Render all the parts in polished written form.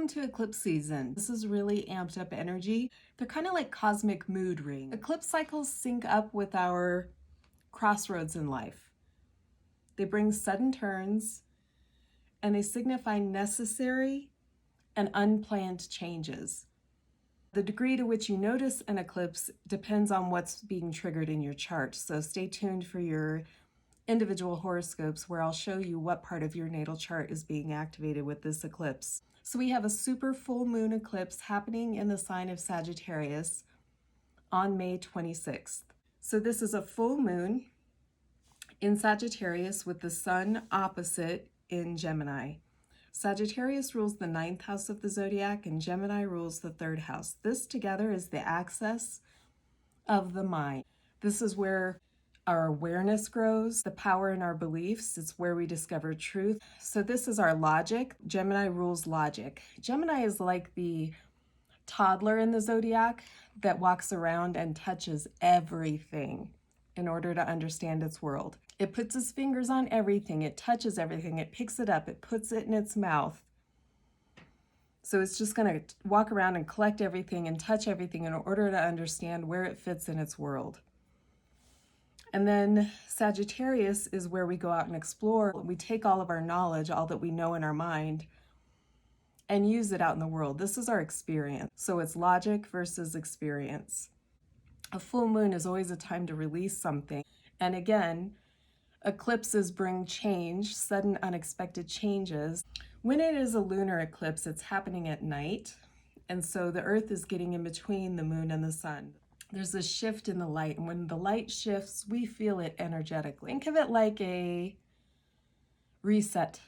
Welcome to eclipse season. This is really amped up energy. They're kind of like cosmic mood rings. Eclipse cycles sync up with our crossroads in life. They bring sudden turns and they signify necessary and unplanned changes. The degree to which you notice an eclipse depends on what's being triggered in your chart. So stay tuned for your individual horoscopes where I'll show you what part of your natal chart is being activated with this eclipse. So we have a super full moon eclipse happening in the sign of Sagittarius on May 26th. So this is a full moon in Sagittarius with the sun opposite in Gemini. Sagittarius rules the 9th house of the zodiac and Gemini rules the 3rd house. This together is the axis of the mind. This is where our awareness grows, the power in our beliefs. It's where we discover truth. So this is our logic. Gemini rules logic. Gemini is like the toddler in the zodiac that walks around and touches everything in order to understand its world. It puts its fingers on everything. It touches everything. It picks it up. It puts it in its mouth. So it's just going to walk around and collect everything and touch everything in order to understand where it fits in its world. And then Sagittarius is where we go out and explore. We take all of our knowledge, all that we know in our mind, and use it out in the world. This is our experience. So it's logic versus experience. A full moon is always a time to release something. And again, eclipses bring change, sudden unexpected changes. When it is a lunar eclipse, it's happening at night. And so the earth is getting in between the moon and the sun. There's a shift in the light, and when the light shifts, we feel it energetically. Think of it like a reset.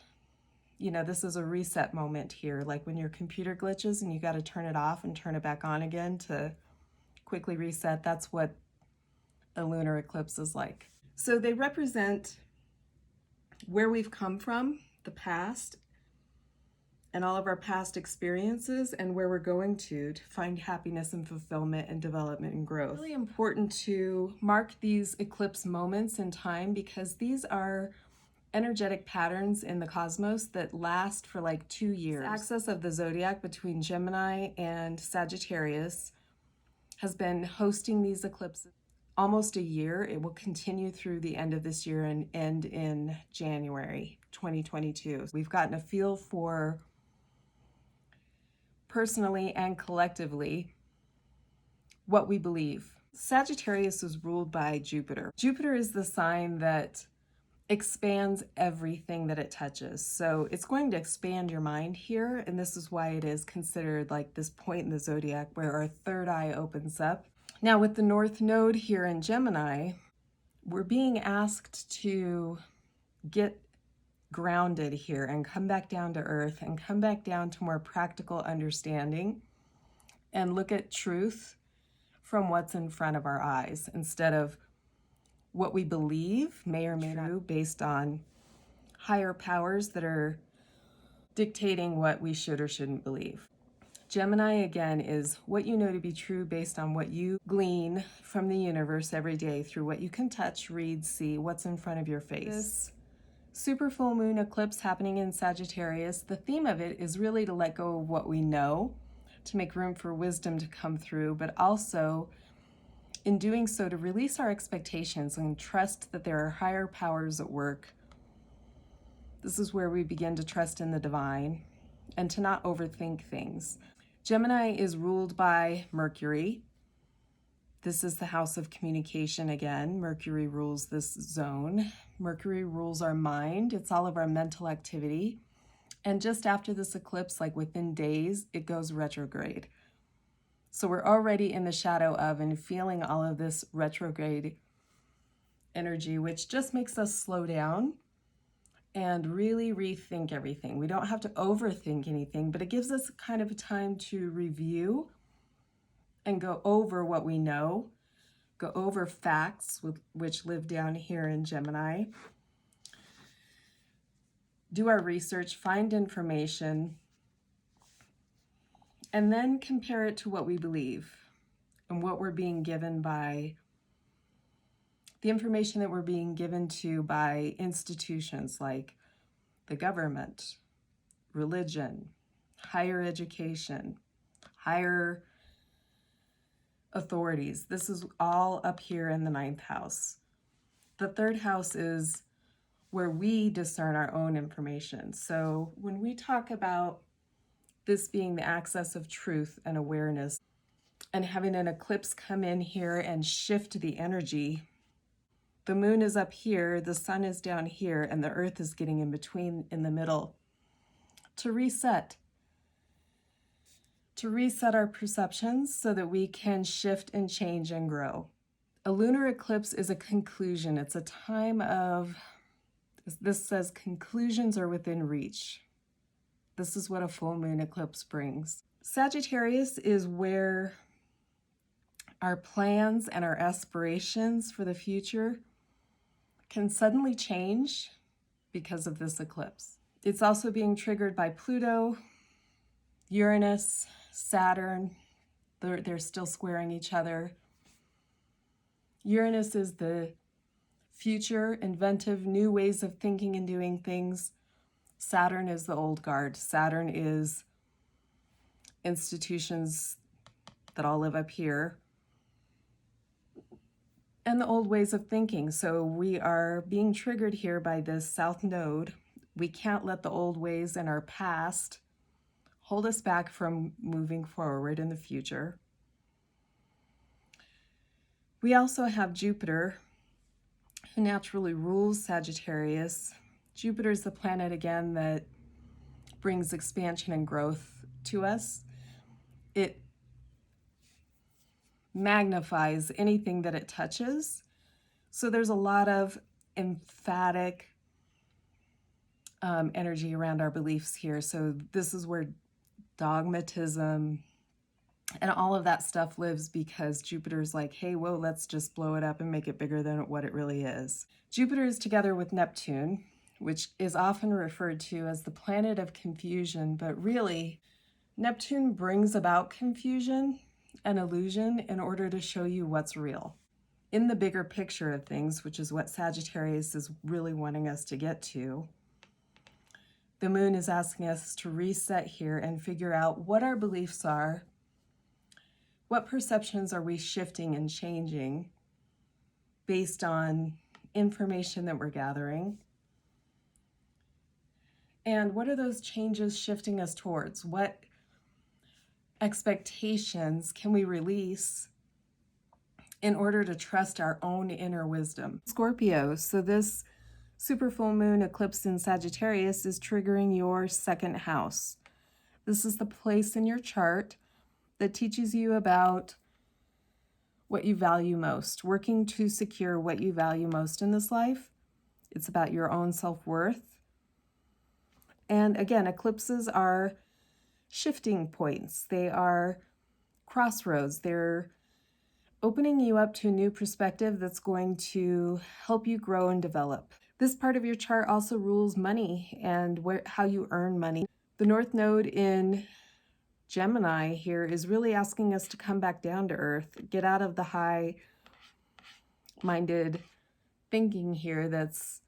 You know, this is a reset moment here, like when your computer glitches and you got to turn it off and turn it back on again to quickly reset. That's what a lunar eclipse is like. So they represent where we've come from, the past, and all of our past experiences, and where we're going to find happiness and fulfillment and development and growth. It's really important to mark these eclipse moments in time because these are energetic patterns in the cosmos that last for like 2 years. The axis of the zodiac between Gemini and Sagittarius has been hosting these eclipses almost a year. It will continue through the end of this year and end in January 2022. We've gotten a feel for, personally and collectively, what we believe. Sagittarius is ruled by Jupiter. Jupiter is the sign that expands everything that it touches. So it's going to expand your mind here, and this is why it is considered like this point in the zodiac where our third eye opens up. Now with the North Node here in Gemini, we're being asked to get grounded here and come back down to earth and come back down to more practical understanding and look at truth from what's in front of our eyes instead of what we believe may or may not be based on higher powers that are dictating what we should or shouldn't believe. Gemini, again, is what you know to be true based on what you glean from the universe every day through what you can touch, read, see, what's in front of your face. This super full moon eclipse happening in Sagittarius, the theme of it is really to let go of what we know, to make room for wisdom to come through, but also in doing so to release our expectations and trust that there are higher powers at work. This is where we begin to trust in the divine and to not overthink things. Gemini is ruled by Mercury. This is the house of communication again. Mercury rules this zone. Mercury rules our mind. It's all of our mental activity. And just after this eclipse, like within days, it goes retrograde. So we're already in the shadow of and feeling all of this retrograde energy, which just makes us slow down and really rethink everything. We don't have to overthink anything, but it gives us kind of a time to review and go over what we know, go over facts, which live down here in Gemini, do our research, find information, and then compare it to what we believe and what we're being given by the information that we're being given to by institutions like the government, religion, higher education, higher authorities. This is all up here in the 9th house. The 3rd house is where we discern our own information. So when we talk about this being the access of truth and awareness, and having an eclipse come in here and shift the energy, the moon is up here, the sun is down here, and the earth is getting in between, in the middle, to reset our perceptions so that we can shift and change and grow. A lunar eclipse is a conclusion. It's a time of, this says, conclusions are within reach. This is what a full moon eclipse brings. Sagittarius is where our plans and our aspirations for the future can suddenly change because of this eclipse. It's also being triggered by Pluto, Uranus, Saturn. They're still squaring each other. Uranus is the future, inventive, new ways of thinking and doing things. Saturn is the old guard. Saturn is institutions that all live up here, and the old ways of thinking. So we are being triggered here by this south node. We can't let the old ways in our past hold us back from moving forward in the future. We also have Jupiter, who naturally rules Sagittarius. Jupiter is the planet, again, that brings expansion and growth to us. It magnifies anything that it touches. So there's a lot of emphatic energy around our beliefs here. So this is where dogmatism and all of that stuff lives, because Jupiter's like, hey, whoa, let's just blow it up and make it bigger than what it really is. Jupiter is together with Neptune, which is often referred to as the planet of confusion, but really, Neptune brings about confusion and illusion in order to show you what's real. In the bigger picture of things, which is what Sagittarius is really wanting us to get to, the moon is asking us to reset here and figure out what our beliefs are, what perceptions are we shifting and changing based on information that we're gathering, and what are those changes shifting us towards? What expectations can we release in order to trust our own inner wisdom? Scorpio, so this super full moon eclipse in Sagittarius is triggering your 2nd house. This is the place in your chart that teaches you about what you value most, working to secure what you value most in this life. It's about your own self-worth. And again, eclipses are shifting points. They are crossroads. They're opening you up to a new perspective that's going to help you grow and develop. This part of your chart also rules money and how you earn money. The North Node in Gemini here is really asking us to come back down to earth, get out of the high-minded thinking here that's,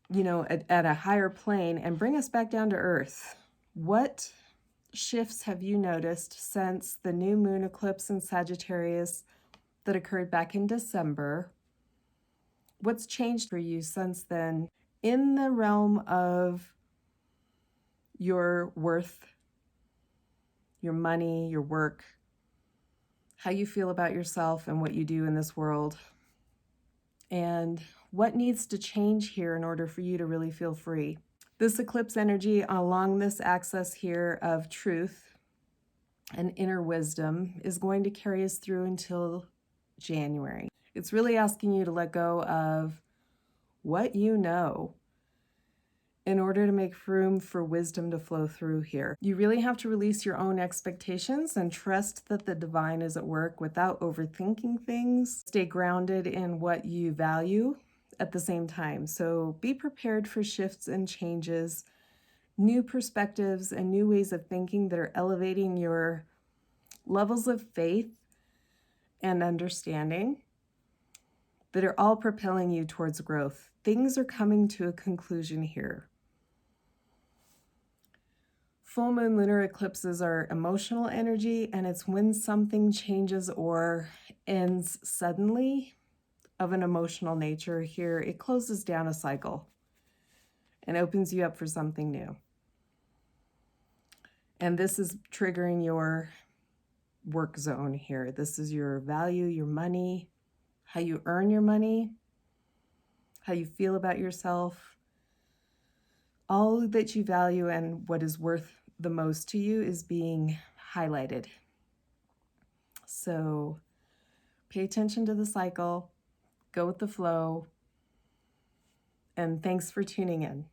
at a higher plane, and bring us back down to earth. What shifts have you noticed since the new moon eclipse in Sagittarius that occurred back in December? What's changed for you since then in the realm of your worth, your money, your work, how you feel about yourself and what you do in this world? And what needs to change here in order for you to really feel free? This eclipse energy along this axis here of truth and inner wisdom is going to carry us through until January. It's really asking you to let go of what you know in order to make room for wisdom to flow through here. You really have to release your own expectations and trust that the divine is at work without overthinking things. Stay grounded in what you value at the same time. So be prepared for shifts and changes, new perspectives and new ways of thinking that are elevating your levels of faith and understanding, that are all propelling you towards growth. Things are coming to a conclusion here. Full moon lunar eclipses are emotional energy, and it's when something changes or ends suddenly of an emotional nature. Here, it closes down a cycle and opens you up for something new. And this is triggering your work zone here. This is your value, your money, how you earn your money, how you feel about yourself. All that you value and what is worth the most to you is being highlighted. So pay attention to the cycle, go with the flow, and thanks for tuning in.